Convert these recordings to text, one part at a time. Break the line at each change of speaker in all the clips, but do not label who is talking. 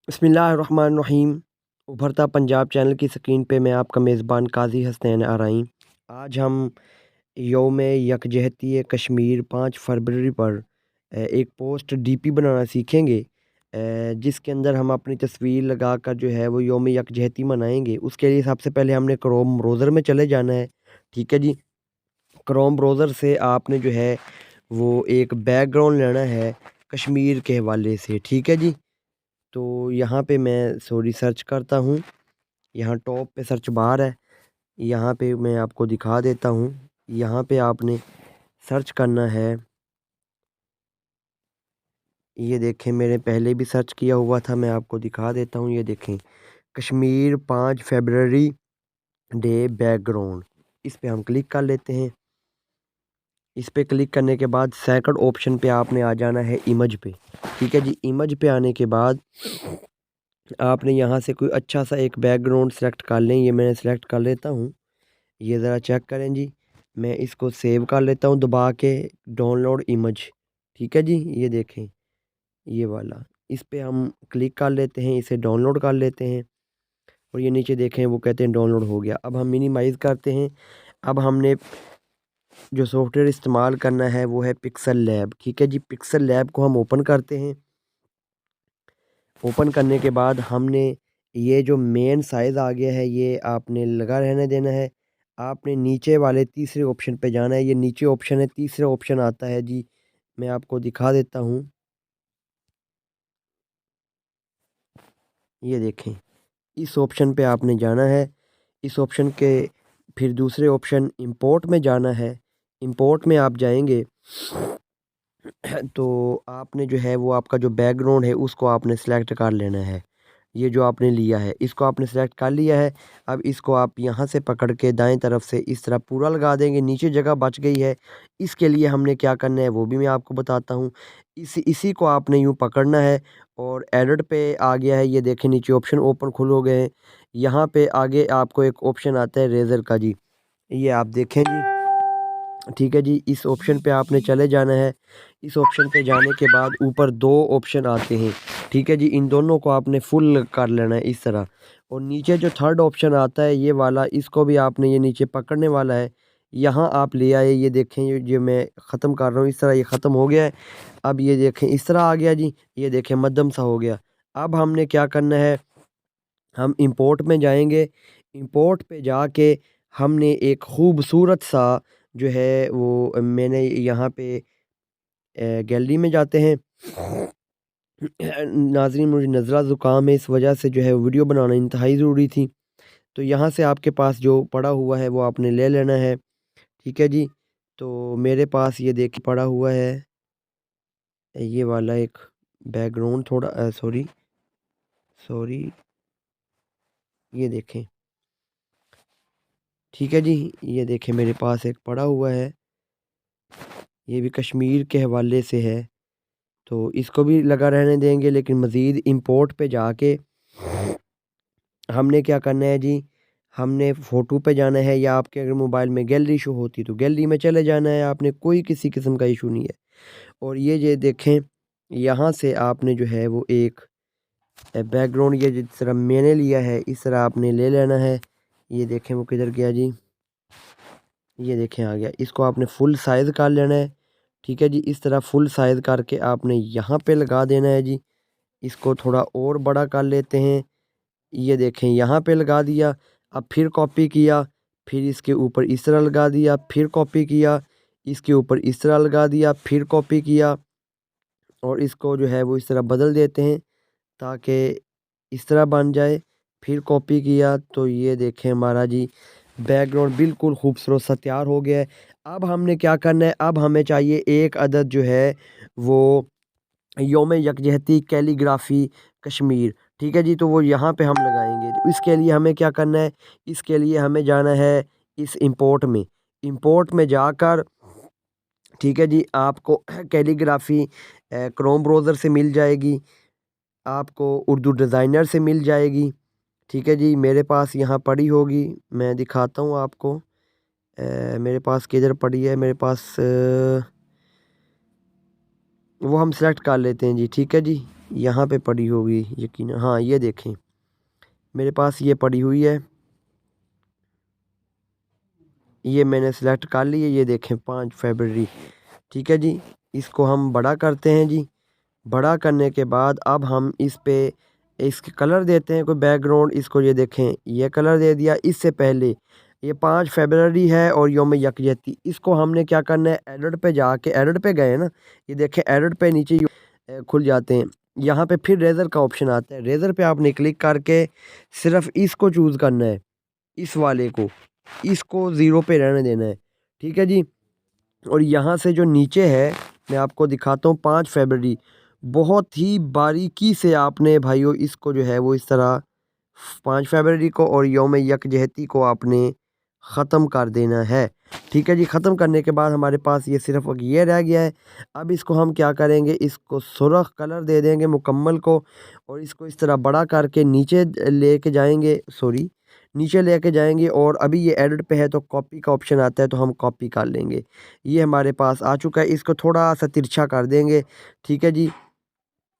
बिस्मिल्लाहिर्रहमानिर्रहीम। उभरता पंजाब चैनल की स्क्रीन पे मैं आपका मेज़बान काज़ी हसनैन आरई। आज हम यौम यकजहती कश्मीर 5 फरवरी पर एक पोस्ट डीपी बनाना सीखेंगे, जिसके अंदर हम अपनी तस्वीर लगाकर जो है वो यौम यकजहती मनाएंगे। उसके लिए सबसे पहले हमने क्रोम ब्राउज़र में चले जाना है। ठीक है जी। क्रोम ब्राउज़र से आपने जो है वो एक बैकग्राउंड लेना है कश्मीर के हवाले से। ठीक है जी। तो यहाँ पे मैं सॉरी सर्च करता हूँ। यहाँ टॉप पे सर्च बार है। यहाँ पे मैं आपको दिखा देता हूँ। यहाँ पे आपने सर्च करना है। ये देखें, मैंने पहले भी सर्च किया हुआ था, मैं आपको दिखा देता हूँ। ये देखें, कश्मीर 5 फरवरी डे बैकग्राउंड। इस पे हम क्लिक कर लेते हैं। इस पे क्लिक करने के बाद सेकंड ऑप्शन पे आपने आ जाना है इमेज पे। ठीक है जी। इमेज पे आने के बाद आपने यहाँ से कोई अच्छा सा एक बैकग्राउंड सेलेक्ट कर लें। ये मैंने सेलेक्ट कर लेता हूँ। ये ज़रा चेक करें जी। मैं इसको सेव कर लेता हूँ दबा के, डाउनलोड इमेज। ठीक है जी। ये देखें, ये वाला, इस पे हम क्लिक कर लेते हैं, इसे डाउनलोड कर लेते हैं और ये नीचे देखें वो कहते हैं डाउनलोड हो गया। अब हम मिनिमाइज़ करते हैं। अब हमने जो सॉफ्टवेयर इस्तेमाल करना है वो है पिक्सल लैब। ठीक है जी। पिक्सल लैब को हम ओपन करते हैं। ओपन करने के बाद हमने ये जो मेन साइज़ आ गया है ये आपने लगा रहने देना है। आपने नीचे वाले तीसरे ऑप्शन पे जाना है। ये नीचे ऑप्शन है, तीसरा ऑप्शन आता है जी। मैं आपको दिखा देता हूँ। ये देखें, इस ऑप्शन पे आपने जाना है। इस ऑप्शन के फिर दूसरे ऑप्शन इंपोर्ट में जाना है। इंपोर्ट में आप जाएंगे तो आपने जो है वो आपका जो बैकग्राउंड है उसको आपने सेलेक्ट कर लेना है। ये जो आपने लिया है इसको आपने सेलेक्ट कर लिया है। अब इसको आप यहाँ से पकड़ के दाएं तरफ से इस तरह पूरा लगा देंगे। नीचे जगह बच गई है, इसके लिए हमने क्या करना है वो भी मैं आपको बताता हूँ। इसी को आपने यूँ पकड़ना है और एडिट पे आ गया है। ये देखें, नीचे ऑप्शन ओपन खुल हो गए हैं। यहाँ पे आगे आपको एक ऑप्शन आता है रेज़र का जी। ये आप देखें जी। ठीक है जी। इस ऑप्शन पे आपने चले जाना है। इस ऑप्शन पे जाने के बाद ऊपर 2 ऑप्शन आते हैं। ठीक है जी। इन दोनों को आपने फुल कर लेना है इस तरह। और नीचे जो थर्ड ऑप्शन आता है ये वाला, इसको भी आपने ये नीचे पकड़ने वाला है। यहाँ आप ले आए, ये देखें, ये जो मैं ख़त्म कर रहा हूँ इस तरह ये ख़त्म हो गया है। अब ये देखें इस तरह आ गया जी। ये देखें मध्यम सा हो गया। अब हमने क्या करना है, हम इंपोर्ट में जाएंगे। इंपोर्ट पे जाके हमने एक खूबसूरत सा जो है वो मैंने यहाँ पे गैलरी में जाते हैं। नाज़रीन, मुझे नज़ला ज़ुकाम है, इस वजह से जो है वीडियो बनाना इंतहाई ज़रूरी थी। तो यहाँ से आपके पास जो पड़ा हुआ है वो आपने ले लेना है। ठीक है जी। तो मेरे पास ये देखिए पड़ा हुआ है ये वाला एक बैकग्राउंड, थोड़ा सॉरी सॉरी, ये देखें। ठीक है जी। ये देखें मेरे पास एक पड़ा हुआ है, ये भी कश्मीर के हवाले से है। तो इसको भी लगा रहने देंगे, लेकिन मज़ीद इंपोर्ट पे जाके हमने क्या करना है जी, हमने फ़ोटो पे जाना है, या आपके अगर मोबाइल में गैलरी शो होती तो गैलरी में चले जाना है आपने, कोई किसी किस्म का इशू नहीं है। और ये देखें, यहाँ से आपने जो है वो एक बैकग्राउंड ये जिस तरह मैंने लिया है इस तरह आपने ले लेना है। ये देखें वो किधर गया जी। ये देखें आ गया। इसको आपने फुल साइज़ कर लेना है। ठीक है जी। इस तरह फुल साइज़ करके आपने यहाँ पे लगा देना है जी। इसको थोड़ा और बड़ा कर लेते हैं। ये देखें यहाँ पे लगा दिया। अब फिर कॉपी किया, फिर इसके ऊपर इस तरह लगा दिया, फिर कॉपी किया, इसके ऊपर इस तरह लगा दिया, फिर कॉपी किया और इसको जो है वो इस तरह बदल देते हैं ताकि इस तरह बन जाए। फिर कॉपी किया तो ये देखें हमारा जी बैकग्राउंड बिल्कुल खूबसूरत सा तैयार हो गया है। अब हमने क्या करना है, अब हमें चाहिए एक अदद जो है वो यौम यकजहती कैलीग्राफी कश्मीर। ठीक है जी। तो वो यहाँ पे हम लगाएंगे। तो इसके लिए हमें क्या करना है, इसके लिए हमें जाना है इस इंपोर्ट में। इंपोर्ट में जाकर, ठीक है जी, आपको कैलीग्राफी क्रोम ब्राउज़र से मिल जाएगी, आपको उर्दू डिज़ाइनर से मिल जाएगी। ठीक है जी। मेरे पास यहाँ पड़ी होगी, मैं दिखाता हूँ आपको। मेरे पास किधर पड़ी है, मेरे पास वो हम सेलेक्ट कर लेते हैं जी। ठीक है जी। यहाँ पे पड़ी होगी यकीन, हाँ ये देखें मेरे पास ये पड़ी हुई है, ये मैंने सेलेक्ट कर ली है। ये देखें 5 फरवरी, ठीक है जी। इसको हम बड़ा करते हैं जी। बड़ा करने के बाद अब हम इस पे इसके कलर देते हैं कोई बैकग्राउंड, इसको ये देखें ये कलर दे दिया। इससे पहले ये 5 फरवरी है और यौम यकजहती, इसको हमने क्या करना है, एडिट पे जाके, एडिट पे गए ना, ये देखें एडिट पे नीचे खुल जाते हैं। यहाँ पे फिर रेज़र का ऑप्शन आता है, रेज़र पे आपने क्लिक करके सिर्फ इसको चूज़ करना है, इस वाले को, इसको ज़ीरो पे रहने देना है, ठीक है जी। और यहाँ से जो नीचे है मैं आपको दिखाता हूँ 5 फरवरी, बहुत ही बारीकी से आपने भाइयों इसको जो है वो इस तरह 5 फरवरी को और यौम यकजहती को आपने ख़त्म कर देना है, ठीक है जी। ख़त्म करने के बाद हमारे पास ये सिर्फ ये रह गया है। अब इसको हम क्या करेंगे, इसको सुर्ख कलर दे देंगे मुकम्मल को और इसको इस तरह बड़ा करके नीचे लेके जाएंगे, सॉरी नीचे लेके जाएंगे। और अभी ये एडिट पे है तो कॉपी का ऑप्शन आता है, तो हम कॉपी कर लेंगे। ये हमारे पास आ चुका है, इसको थोड़ा सा तिरछा कर देंगे, ठीक है जी,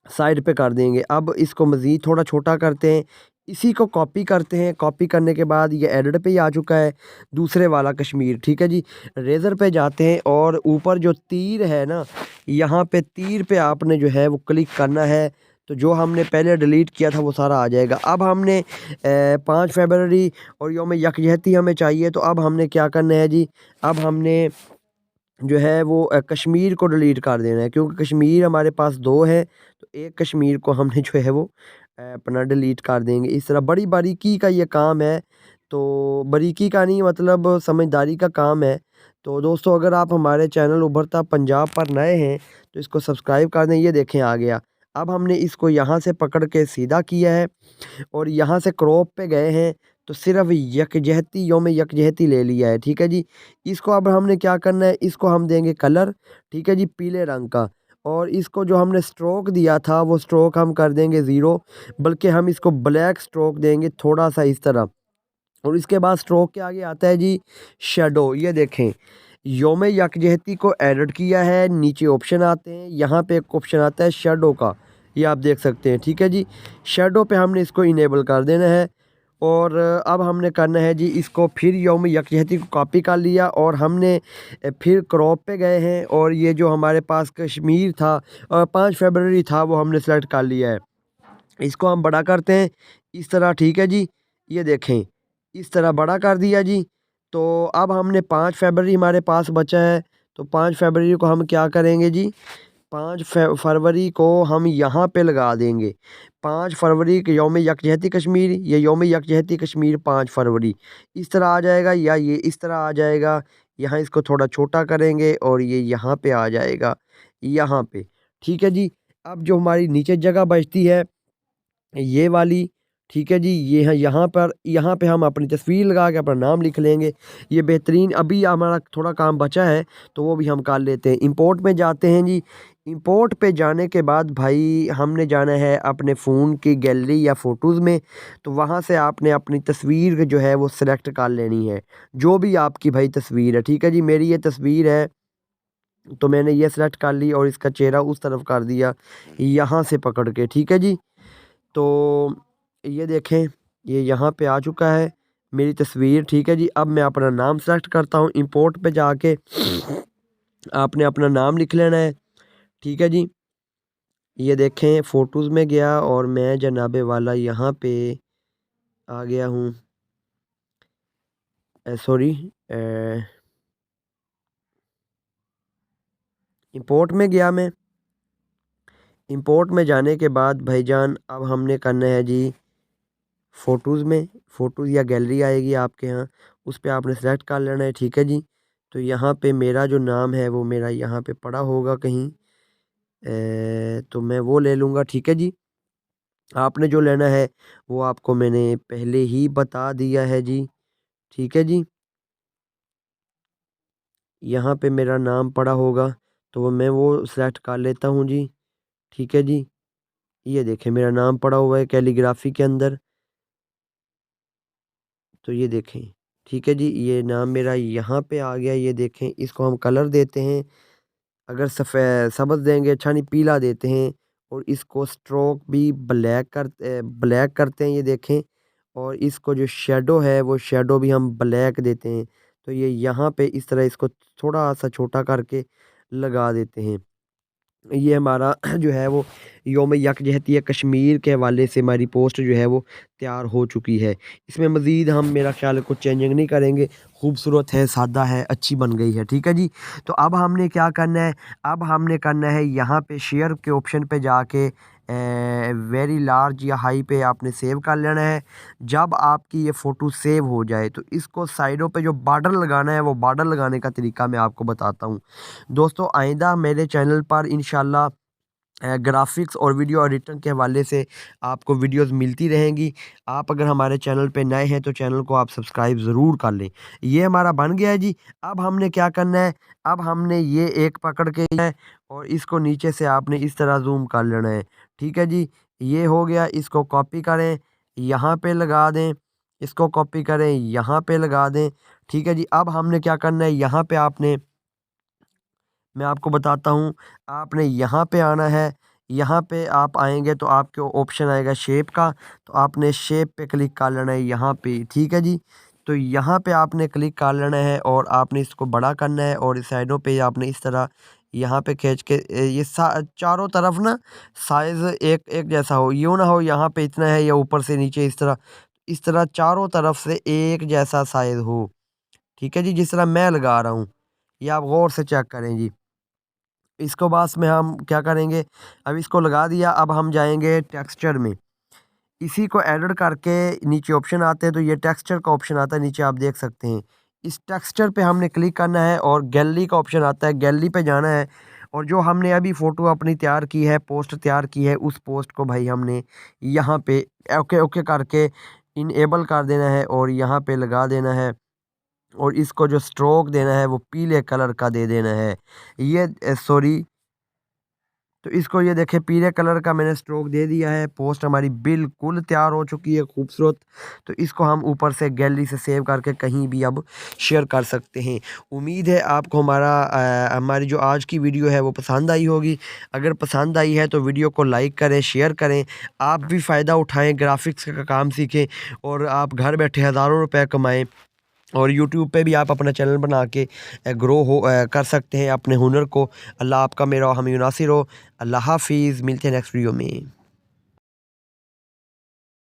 साइड पे कर देंगे। अब इसको मज़ीद थोड़ा छोटा करते हैं, इसी को कॉपी करते हैं। कॉपी करने के बाद ये एडिट पे ही आ चुका है दूसरे वाला कश्मीर, ठीक है जी। रेज़र पे जाते हैं और ऊपर जो तीर है ना, यहाँ पे तीर पे आपने जो है वो क्लिक करना है, तो जो हमने पहले डिलीट किया था वो सारा आ जाएगा। अब हमने 5 फरवरी और यौम यकजहती हमें चाहिए, तो अब हमने क्या करना है जी, अब हमने जो है वो कश्मीर को डिलीट कर देना है, क्योंकि कश्मीर हमारे पास 2 है, तो एक कश्मीर को हमने जो है वो अपना डिलीट कर देंगे। इस तरह बड़ी बारीकी का ये काम है, तो बारीकी का नहीं मतलब समझदारी का काम है। तो दोस्तों अगर आप हमारे चैनल उभरता पंजाब पर नए हैं तो इसको सब्सक्राइब कर दें। ये देखें आ गया। अब हमने इसको यहाँ से पकड़ के सीधा किया है और यहाँ से क्रॉप पे गए हैं, तो सिर्फ यकजहती यौम यकजहती ले लिया है, ठीक है जी। इसको अब हमने क्या करना है, इसको हम देंगे कलर, ठीक है जी, पीले रंग का। और इसको जो हमने स्ट्रोक दिया था वो स्ट्रोक हम कर देंगे ज़ीरो, बल्कि हम इसको ब्लैक स्ट्रोक देंगे थोड़ा सा इस तरह। और इसके बाद स्ट्रोक के आगे आता है जी शेडो। ये देखें यौम यकजहती को एडिट किया है, नीचे ऑप्शन आते हैं, यहाँ पे एक ऑप्शन आता है शेडो का, ये आप देख सकते हैं, ठीक है जी। शेडो पे हमने इसको इनेबल कर देना है। और अब हमने करना है जी, इसको फिर यौम यकजहती को कॉपी कर लिया और हमने फिर क्रॉप पे गए हैं और ये जो हमारे पास कश्मीर था और 5 फरवरी था वो हमने सेलेक्ट कर लिया है। इसको हम बड़ा करते हैं इस तरह, ठीक है जी। ये देखें इस तरह बड़ा कर दिया जी। तो अब हमने 5 फरवरी हमारे पास बचा है, तो 5 फरवरी को हम क्या करेंगे जी, 5 फरवरी को हम यहाँ पे लगा देंगे। 5 फरवरी के यौम यकजहती कश्मीर, ये यौम यकजहती कश्मीर 5 फरवरी इस तरह आ जाएगा, या ये इस तरह आ जाएगा। यहाँ इसको थोड़ा छोटा करेंगे और ये यहाँ पे आ जाएगा, यहाँ पे, ठीक है जी। अब जो हमारी नीचे जगह बचती है ये वाली, ठीक है जी, ये है यहाँ पे हम अपनी तस्वीर लगा के अपना नाम लिख लेंगे। ये बेहतरीन, अभी हमारा थोड़ा काम बचा है तो वो भी हम कर लेते हैं। इंपोर्ट में जाते हैं जी। इंपोर्ट पे जाने के बाद भाई हमने जाना है अपने फ़ोन की गैलरी या फ़ोटोज़ में, तो वहाँ से आपने अपनी तस्वीर जो है वो सिलेक्ट कर लेनी है, जो भी आपकी भाई तस्वीर है, ठीक है जी। मेरी ये तस्वीर है तो मैंने ये सिलेक्ट कर ली और इसका चेहरा उस तरफ कर दिया यहाँ से पकड़ के, ठीक है जी। तो ये देखें ये यहाँ पे आ चुका है मेरी तस्वीर, ठीक है जी। अब मैं अपना नाम सेलेक्ट करता हूँ, इंपोर्ट पे जाके आपने अपना नाम लिख लेना है, ठीक है जी। ये देखें फ़ोटोज़ में गया और मैं जनाबे वाला यहाँ पे आ गया हूँ, सॉरी इंपोर्ट में गया मैं। इंपोर्ट में जाने के बाद भाईजान अब हमने करना है जी फ़ोटोज़ में, फ़ोटोज़ या गैलरी आएगी आपके यहाँ, उस पे आपने सेलेक्ट कर लेना है, ठीक है जी। तो यहाँ पे मेरा जो नाम है वो मेरा यहाँ पे पड़ा होगा कहीं, तो मैं वो ले लूँगा, ठीक है जी। आपने जो लेना है वो आपको मैंने पहले ही बता दिया है जी, ठीक है जी। यहाँ पे मेरा नाम पड़ा होगा तो मैं वो सेलेक्ट कर लेता हूँ जी, ठीक है जी। ये देखें मेरा नाम पड़ा हुआ है कैलीग्राफी के अंदर, तो ये देखें, ठीक है जी। ये नाम मेरा यहाँ पे आ गया, ये देखें। इसको हम कलर देते हैं, अगर सफ़ेद सब्ज़ देंगे अच्छा नहीं, पीला देते हैं और इसको स्ट्रोक भी ब्लैक करते हैं, ये देखें। और इसको जो शेडो है वो शेडो भी हम ब्लैक देते हैं। तो ये यहाँ पे इस तरह इसको थोड़ा सा छोटा करके लगा देते हैं। ये हमारा जो है वो योम यकजहती कश्मीर के हवाले से हमारी पोस्ट जो है वो तैयार हो चुकी है। इसमें मज़ीद हम मेरा ख़्याल है कुछ चेंजिंग नहीं करेंगे, खूबसूरत है, सादा है, अच्छी बन गई है। ठीक है जी। तो अब हमने क्या करना है, अब हमने करना है यहाँ पे शेयर के ऑप्शन पे जाके वेरी लार्ज या हाई पे आपने सेव कर लेना है। जब आपकी ये फ़ोटो सेव हो जाए तो इसको साइडों पे जो बॉर्डर लगाना है वो बॉर्डर लगाने का तरीका मैं आपको बताता हूँ। दोस्तों आइंदा मेरे चैनल पर इंशाल्लाह ग्राफ़िक्स और वीडियो एडिटिंग के हवाले से आपको वीडियोस मिलती रहेंगी। आप अगर हमारे चैनल पे नए हैं तो चैनल को आप सब्सक्राइब ज़रूर कर लें। ये हमारा बन गया है जी। अब हमने क्या करना है, अब हमने ये एक पकड़ के है और इसको नीचे से आपने इस तरह ज़ूम कर लेना है। ठीक है जी। ये हो गया, इसको कॉपी करें, यहाँ पे लगा दें, इसको कॉपी करें, यहाँ पे लगा दें। ठीक है जी। अब हमने क्या करना है, यहाँ पे आपने, मैं आपको बताता हूँ, आपने यहाँ पे आना है। यहाँ पे आप आएँगे तो आपको ऑप्शन आएगा शेप का, तो आपने शेप पे क्लिक कर लेना है यहाँ पे। ठीक है जी। तो यहाँ पे आपने क्लिक कर लेना है और आपने इसको बड़ा करना है और इस साइडों पे आपने इस तरह यहाँ पे खींच के ये चारों तरफ ना साइज़ एक एक जैसा हो, यूँ ना हो यहाँ पे इतना है या ऊपर से नीचे इस तरह चारों तरफ से एक जैसा साइज़ हो। ठीक है जी, जिस तरह मैं लगा रहा हूँ, ये आप गौर से चेक करें जी। इसको बाद में हम क्या करेंगे, अब इसको लगा दिया, अब हम जाएंगे टेक्सचर में। इसी को एडिट करके नीचे ऑप्शन आते हैं, तो ये टेक्सचर का ऑप्शन आता है, नीचे आप देख सकते हैं। इस टेक्सचर पे हमने क्लिक करना है और गैलरी का ऑप्शन आता है, गैलरी पे जाना है। और जो हमने अभी फ़ोटो अपनी तैयार की है, पोस्ट तैयार की है, उस पोस्ट को भाई हमने यहाँ पे ओके ओके करके इनेबल कर देना है और यहाँ पे लगा देना है। और इसको जो स्ट्रोक देना है वो पीले कलर का दे देना है। ये सॉरी, तो इसको ये देखें पीले कलर का मैंने स्ट्रोक दे दिया है। पोस्ट हमारी बिल्कुल तैयार हो चुकी है, खूबसूरत। तो इसको हम ऊपर से गैलरी से सेव करके कहीं भी अब शेयर कर सकते हैं। उम्मीद है आपको हमारी जो आज की वीडियो है वो पसंद आई होगी। अगर पसंद आई है तो वीडियो को लाइक करें, शेयर करें। आप भी फ़ायदा उठाएँ, ग्राफिक्स का काम सीखें और आप घर बैठे हज़ारों रुपये कमाएँ। और यूट्यूब पे भी आप अपना चैनल बना के कर सकते हैं अपने हुनर को। अल्लाह आपका मेरा हामी नासिर हो। अल्लाह हाफ़िज़, मिलते हैं नेक्स्ट वीडियो में।